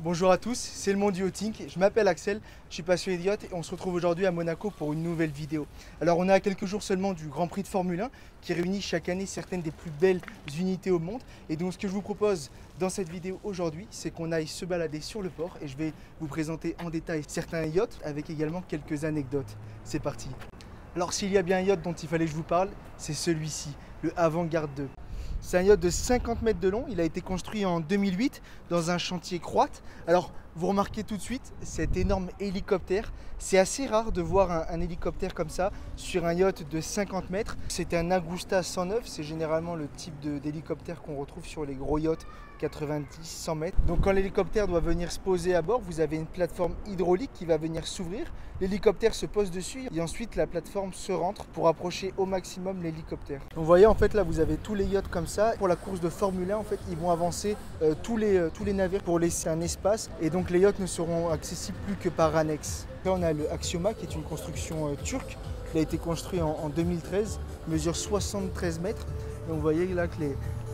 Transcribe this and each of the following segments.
Bonjour à tous, c'est le monde du yachting. Je m'appelle Axel, je suis passionné de yacht et on se retrouve aujourd'hui à Monaco pour une nouvelle vidéo. Alors on est à quelques jours seulement du Grand Prix de Formule 1 qui réunit chaque année certaines des plus belles unités au monde. Et donc ce que je vous propose dans cette vidéo aujourd'hui, c'est qu'on aille se balader sur le port et je vais vous présenter en détail certains yachts avec également quelques anecdotes. C'est parti. Alors s'il y a bien un yacht dont il fallait que je vous parle, c'est celui-ci, le Avant-Garde 2. C'est un yacht de 50 mètres de long, il a été construit en 2008 dans un chantier croate. Alors vous remarquez tout de suite cet énorme hélicoptère. C'est assez rare de voir un hélicoptère comme ça sur un yacht de 50 mètres. C'est un Agusta 109, c'est généralement le type d'hélicoptère qu'on retrouve sur les gros yachts 90-100 mètres. Donc quand l'hélicoptère doit venir se poser à bord, vous avez une plateforme hydraulique qui va venir s'ouvrir. L'hélicoptère se pose dessus et ensuite la plateforme se rentre pour approcher au maximum l'hélicoptère. Vous voyez en fait là vous avez tous les yachts comme ça. Pour la course de Formule 1 en fait ils vont avancer tous les navires pour laisser un espace et donc les yachts ne seront accessibles plus que par annexe. Là on a le Axioma qui est une construction turque. Il a été construit en 2013, mesure 73 mètres. Et vous voyez là que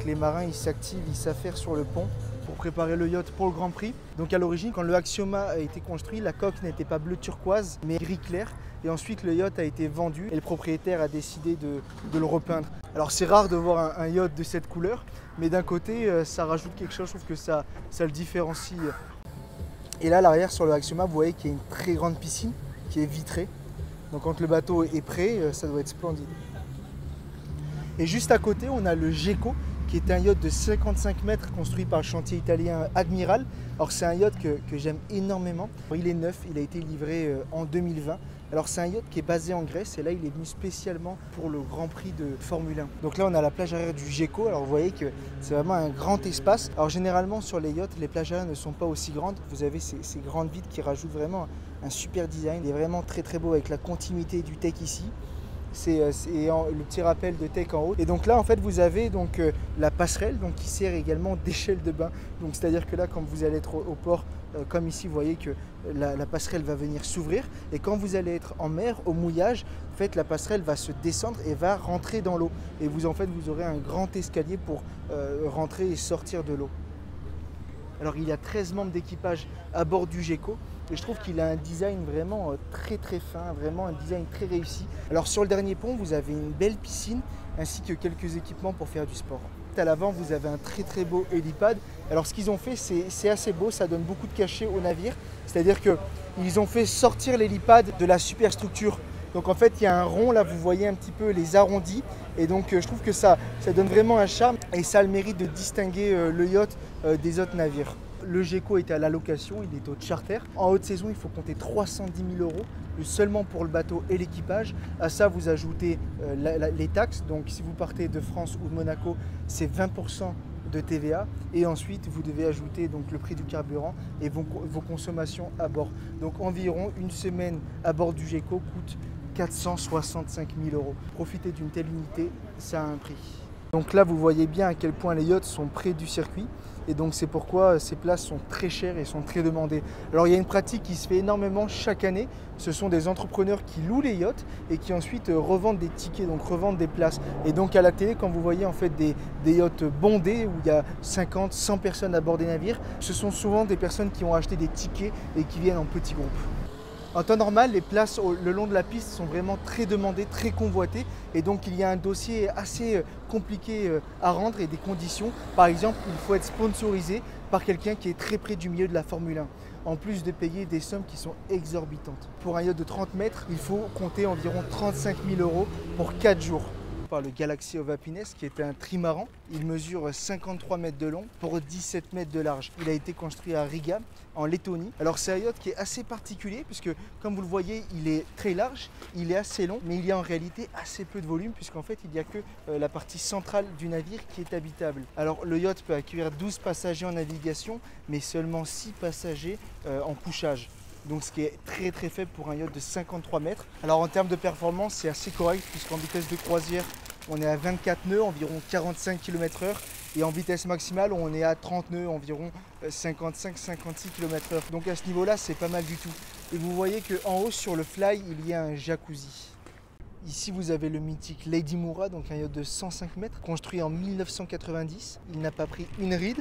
les marins ils s'activent, ils s'affairent sur le pont pour préparer le yacht pour le Grand Prix. Donc à l'origine, quand le Axioma a été construit, la coque n'était pas bleu turquoise, mais gris clair. Et ensuite, le yacht a été vendu et le propriétaire a décidé de le repeindre. Alors c'est rare de voir un yacht de cette couleur, mais d'un côté, ça rajoute quelque chose, je trouve que ça le différencie. Et là, à l'arrière, sur le Axioma, vous voyez qu'il y a une très grande piscine qui est vitrée. Donc quand le bateau est prêt, ça doit être splendide. Et juste à côté, on a le Geco, qui est un yacht de 55 mètres construit par le chantier italien Admiral. Alors c'est un yacht que j'aime énormément. Il est neuf, il a été livré en 2020. Alors c'est un yacht qui est basé en Grèce et là il est venu spécialement pour le Grand Prix de Formule 1. Donc là on a la plage arrière du Geco. Alors vous voyez que c'est vraiment un grand espace. Alors généralement sur les yachts, les plages arrière ne sont pas aussi grandes. Vous avez ces grandes vitres qui rajoutent vraiment un super design. Il est vraiment très très beau avec la continuité du deck ici. C'est le petit rappel de Tech en haut. Et donc là en fait vous avez donc la passerelle donc, qui sert également d'échelle de bain. Donc c'est-à-dire que là quand vous allez être au port, comme ici vous voyez que la passerelle va venir s'ouvrir. Et quand vous allez être en mer, au mouillage, en fait, la passerelle va se descendre et va rentrer dans l'eau. Et vous en fait vous aurez un grand escalier pour rentrer et sortir de l'eau. Alors il y a 13 membres d'équipage à bord du Geco. Et je trouve qu'il a un design vraiment très très fin, vraiment un design très réussi. Alors sur le dernier pont, vous avez une belle piscine ainsi que quelques équipements pour faire du sport. À l'avant, vous avez un très très beau hélipad. Alors ce qu'ils ont fait, c'est assez beau, ça donne beaucoup de cachet au navire. C'est-à-dire qu'ils ont fait sortir l'hélipad de la superstructure. Donc en fait, il y a un rond, là vous voyez un petit peu les arrondis. Et donc je trouve que ça donne vraiment un charme et ça a le mérite de distinguer le yacht des autres navires. Le Geco est à la location, il est au charter. En haute saison, il faut compter 310 000 € seulement pour le bateau et l'équipage. À ça, vous ajoutez les taxes. Donc si vous partez de France ou de Monaco, c'est 20% de TVA. Et ensuite, vous devez ajouter donc, le prix du carburant et vos consommations à bord. Donc environ une semaine à bord du Geco coûte 465 000 €. Profiter d'une telle unité, ça a un prix. Donc là, vous voyez bien à quel point les yachts sont près du circuit. Et donc c'est pourquoi ces places sont très chères et sont très demandées. Alors il y a une pratique qui se fait énormément chaque année. Ce sont des entrepreneurs qui louent les yachts et qui ensuite revendent des tickets, donc revendent des places. Et donc à la télé, quand vous voyez en fait des yachts bondés où il y a 50, 100 personnes à bord des navires, ce sont souvent des personnes qui ont acheté des tickets et qui viennent en petits groupes. En temps normal, les places le long de la piste sont vraiment très demandées, très convoitées et donc il y a un dossier assez compliqué à rendre et des conditions. Par exemple, il faut être sponsorisé par quelqu'un qui est très près du milieu de la Formule 1, en plus de payer des sommes qui sont exorbitantes. Pour un yacht de 30 mètres, il faut compter environ 35 000 € pour 4 jours. Par le Galaxy of Happiness qui est un trimaran. Il mesure 53 mètres de long pour 17 mètres de large. Il a été construit à Riga en Lettonie. Alors c'est un yacht qui est assez particulier puisque comme vous le voyez il est très large, il est assez long mais il y a en réalité assez peu de volume puisqu'en fait il n'y a que la partie centrale du navire qui est habitable. Alors le yacht peut accueillir 12 passagers en navigation mais seulement 6 passagers en couchage. Donc ce qui est très très faible pour un yacht de 53 mètres. Alors en termes de performance c'est assez correct puisqu'en vitesse de croisière on est à 24 nœuds, environ 45 km/h et en vitesse maximale on est à 30 nœuds, environ 55-56 km/h. Donc à ce niveau là c'est pas mal du tout. Et vous voyez qu'en haut sur le fly il y a un jacuzzi. Ici, vous avez le mythique Lady Moura, donc un yacht de 105 mètres, construit en 1990. Il n'a pas pris une ride.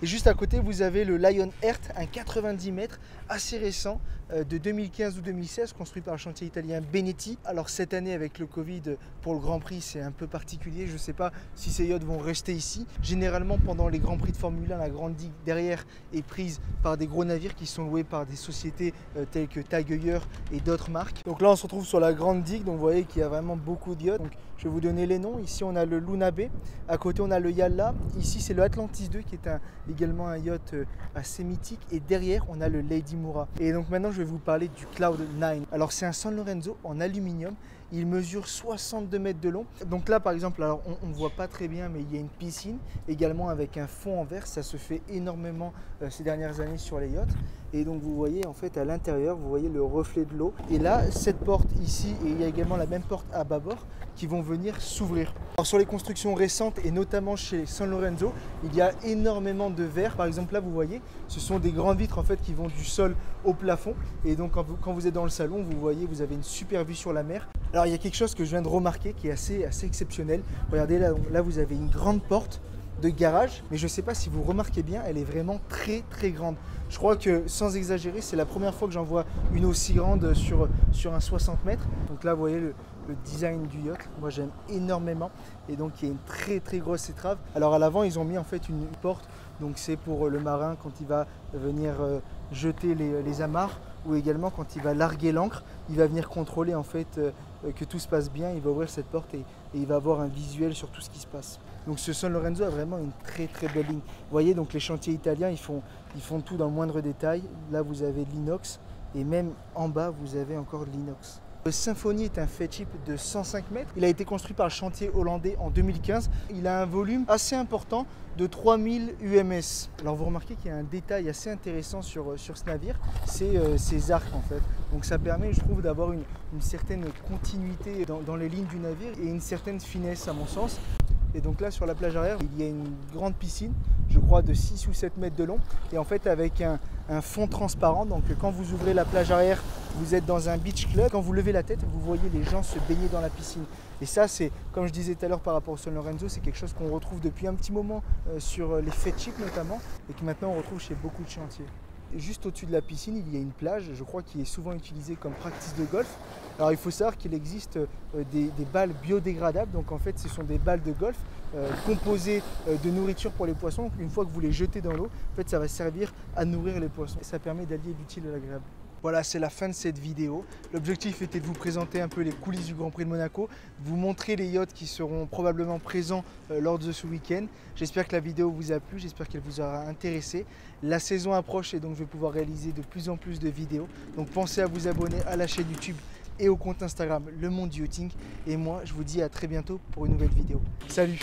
Et juste à côté, vous avez le Lion Heart, un 90 mètres, assez récent, de 2015 ou 2016, construit par le chantier italien Benetti. Alors cette année, avec le Covid, pour le Grand Prix, c'est un peu particulier. Je ne sais pas si ces yachts vont rester ici. Généralement, pendant les Grands Prix de Formule 1, la grande digue derrière est prise par des gros navires qui sont loués par des sociétés telles que TAG Heuer et d'autres marques. Donc là, on se retrouve sur la grande digue, donc vous voyez qu'il y a vraiment beaucoup de yachts. Donc, je vais vous donner les noms. Ici, on a le Luna Bay. À côté, on a le Yalla. Ici, c'est le Atlantis 2 qui est également un yacht assez mythique. Et derrière, on a le Lady Moura. Et donc maintenant, je vais vous parler du Cloud9. Alors, c'est un San Lorenzo en aluminium. Il mesure 62 mètres de long. Donc là, par exemple, alors on ne voit pas très bien, mais il y a une piscine également avec un fond en verre. Ça se fait énormément ces dernières années sur les yachts. Et donc vous voyez en fait à l'intérieur, vous voyez le reflet de l'eau. Et là, cette porte ici, et il y a également la même porte à bâbord qui vont venir s'ouvrir. Alors sur les constructions récentes et notamment chez San Lorenzo, il y a énormément de verre. Par exemple là, vous voyez, ce sont des grandes vitres en fait qui vont du sol au plafond. Et donc quand vous êtes dans le salon, vous voyez, vous avez une super vue sur la mer. Alors il y a quelque chose que je viens de remarquer qui est assez exceptionnel. Regardez là vous avez une grande porte de garage, mais je ne sais pas si vous remarquez bien, elle est vraiment très grande. Je crois que sans exagérer, c'est la première fois que j'en vois une aussi grande sur un 60 mètres. Donc là vous voyez le design du yacht, moi j'aime énormément. Et donc il y a une très grosse étrave. Alors à l'avant ils ont mis en fait une porte, donc c'est pour le marin quand il va venir jeter les amarres, ou également quand il va larguer l'ancre, il va venir contrôler en fait que tout se passe bien. Il va ouvrir cette porte et il va avoir un visuel sur tout ce qui se passe. Donc ce San Lorenzo a vraiment une très belle ligne. Vous voyez, donc les chantiers italiens, ils font tout dans le moindre détail. Là vous avez de l'inox et même en bas vous avez encore de l'inox. Le Symphony est un Fedship de 105 mètres. Il a été construit par le chantier hollandais en 2015. Il a un volume assez important de 3000 UMS. Alors vous remarquez qu'il y a un détail assez intéressant sur ce navire, c'est ces arcs en fait. Donc ça permet, je trouve, d'avoir une certaine continuité dans les lignes du navire et une certaine finesse à mon sens. Et donc là sur la plage arrière, il y a une grande piscine, je crois de 6 ou 7 mètres de long, et en fait avec un fond transparent. Donc quand vous ouvrez la plage arrière, vous êtes dans un beach club. Quand vous levez la tête, vous voyez les gens se baigner dans la piscine. Et ça, c'est, comme je disais tout à l'heure par rapport au San Lorenzo, c'est quelque chose qu'on retrouve depuis un petit moment sur les Fedship notamment, et que maintenant on retrouve chez beaucoup de chantiers. Et juste au-dessus de la piscine, il y a une plage, je crois, qui est souvent utilisée comme practice de golf. Alors il faut savoir qu'il existe des balles biodégradables, donc en fait ce sont des balles de golf composées de nourriture pour les poissons. Donc, une fois que vous les jetez dans l'eau, en fait ça va servir à nourrir les poissons. Et ça permet d'allier l'utile à l'agréable. Voilà, c'est la fin de cette vidéo. L'objectif était de vous présenter un peu les coulisses du Grand Prix de Monaco, vous montrer les yachts qui seront probablement présents lors de ce week-end. J'espère que la vidéo vous a plu, j'espère qu'elle vous aura intéressé. La saison approche et donc je vais pouvoir réaliser de plus en plus de vidéos. Donc pensez à vous abonner à la chaîne YouTube et au compte Instagram Le Monde du Yachting. Et moi, je vous dis à très bientôt pour une nouvelle vidéo. Salut!